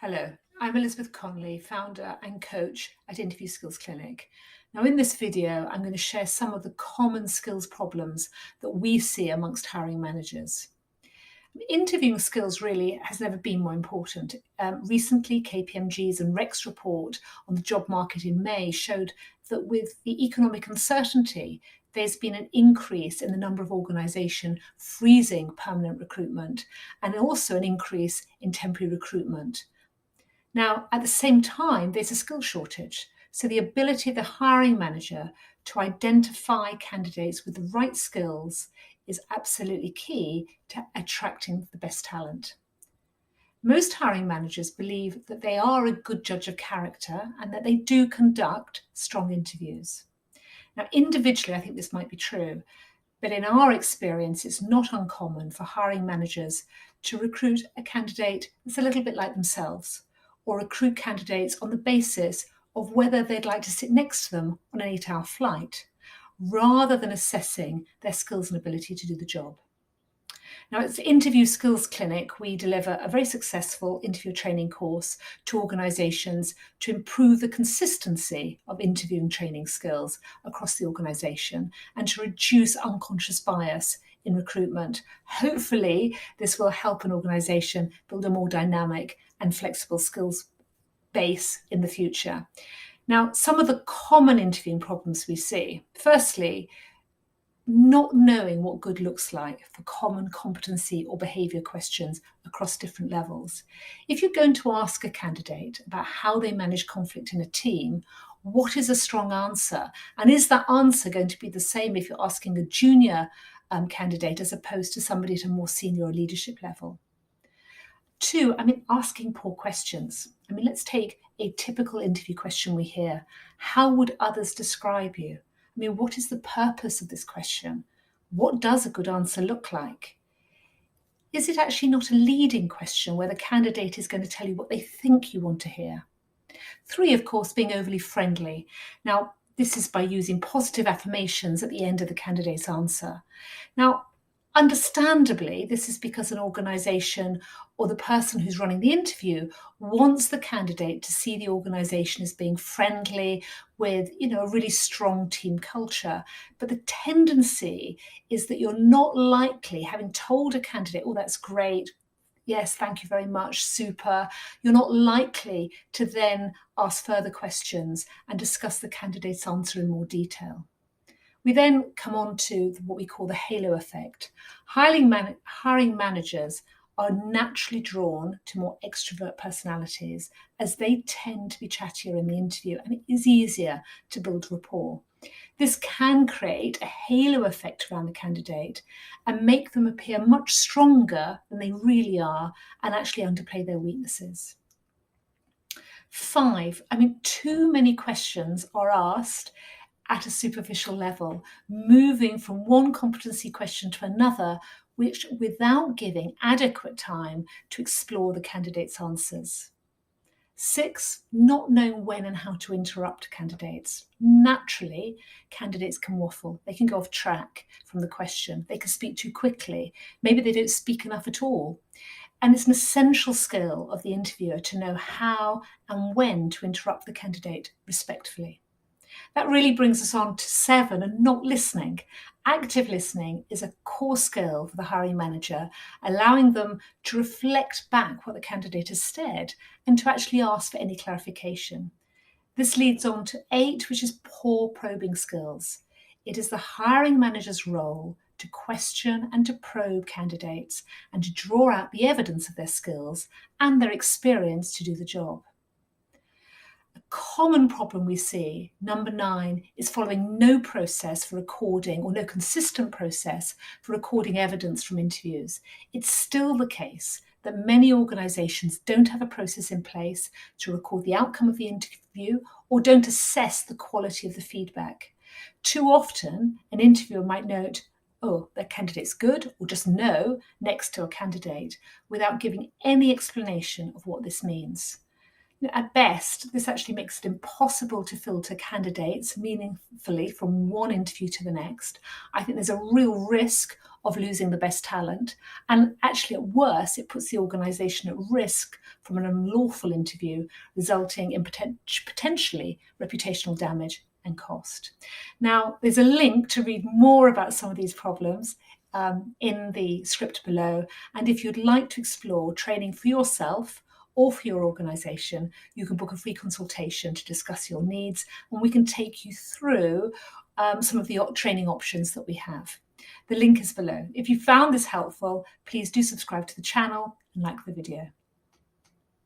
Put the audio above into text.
Hello, I'm Elizabeth Conley, founder and coach at Interview Skills Clinic. Now, in this video, I'm going to share some of the common skills problems that we see amongst hiring managers. Interviewing skills really has never been more important. Recently, KPMG's and REC's report on the job market in May showed that with the economic uncertainty, there's been an increase in the number of organisations freezing permanent recruitment and also an increase in temporary recruitment. Now, at the same time, there's a skill shortage. So the ability of the hiring manager to identify candidates with the right skills is absolutely key to attracting the best talent. Most hiring managers believe that they are a good judge of character and that they do conduct strong interviews. Now, individually, I think this might be true, but in our experience, it's not uncommon for hiring managers to recruit a candidate that's a little bit like themselves, or recruit candidates on the basis of whether they'd like to sit next to them on an 8-hour flight, rather than assessing their skills and ability to do the job. Now, at the Interview Skills Clinic, we deliver a very successful interview training course to organisations to improve the consistency of interviewing training skills across the organisation and to reduce unconscious bias in recruitment. Hopefully, this will help an organisation build a more dynamic and flexible skills base in the future. Now, some of the common interviewing problems we see. Firstly, not knowing what good looks like for common competency or behaviour questions across different levels. If you're going to ask a candidate about how they manage conflict in a team, what is a strong answer? And is that answer going to be the same if you're asking a junior candidate as opposed to somebody at a more senior or leadership level? Two, asking poor questions. Let's take a typical interview question we hear. How would others describe you? What is the purpose of this question? What does a good answer look like? Is it actually not a leading question where the candidate is going to tell you what they think you want to hear? Three, of course, being overly friendly. Now, this is by using positive affirmations at the end of the candidate's answer. Now, understandably, this is because an organisation or the person who's running the interview wants the candidate to see the organisation as being friendly with, a really strong team culture. But the tendency is that you're not likely, having told a candidate, oh, that's great, yes, thank you very much, super, you're not likely to then ask further questions and discuss the candidate's answer in more detail. We then come on to what we call the halo effect. Hiring managers are naturally drawn to more extrovert personalities as they tend to be chattier in the interview and it is easier to build rapport. This can create a halo effect around the candidate and make them appear much stronger than they really are and actually underplay their weaknesses. Five, too many questions are asked at a superficial level, moving from one competency question to another, which without giving adequate time to explore the candidate's answers. Six, not knowing when and how to interrupt candidates. Naturally, candidates can waffle. They can go off track from the question. They can speak too quickly. Maybe they don't speak enough at all. And it's an essential skill of the interviewer to know how and when to interrupt the candidate respectfully. That really brings us on to 7, and not listening. Active listening is a core skill for the hiring manager, allowing them to reflect back what the candidate has said and to actually ask for any clarification. This leads on to 8, which is poor probing skills. It is the hiring manager's role to question and to probe candidates and to draw out the evidence of their skills and their experience to do the job. A common problem we see, number 9, is following no process for recording or no consistent process for recording evidence from interviews. It's still the case that many organisations don't have a process in place to record the outcome of the interview or don't assess the quality of the feedback. Too often, an interviewer might note, oh, that candidate's good, or just no, next to a candidate, without giving any explanation of what this means. At best, this actually makes it impossible to filter candidates meaningfully from one interview to the next. I think there's a real risk of losing the best talent. And actually, at worst, it puts the organisation at risk from an unlawful interview, resulting in potentially reputational damage and cost. Now, there's a link to read more about some of these problems in the script below. And if you'd like to explore training for yourself or for your organisation, you can book a free consultation to discuss your needs, and we can take you through some of the training options that we have. The link is below. If you found this helpful, please do subscribe to the channel and like the video.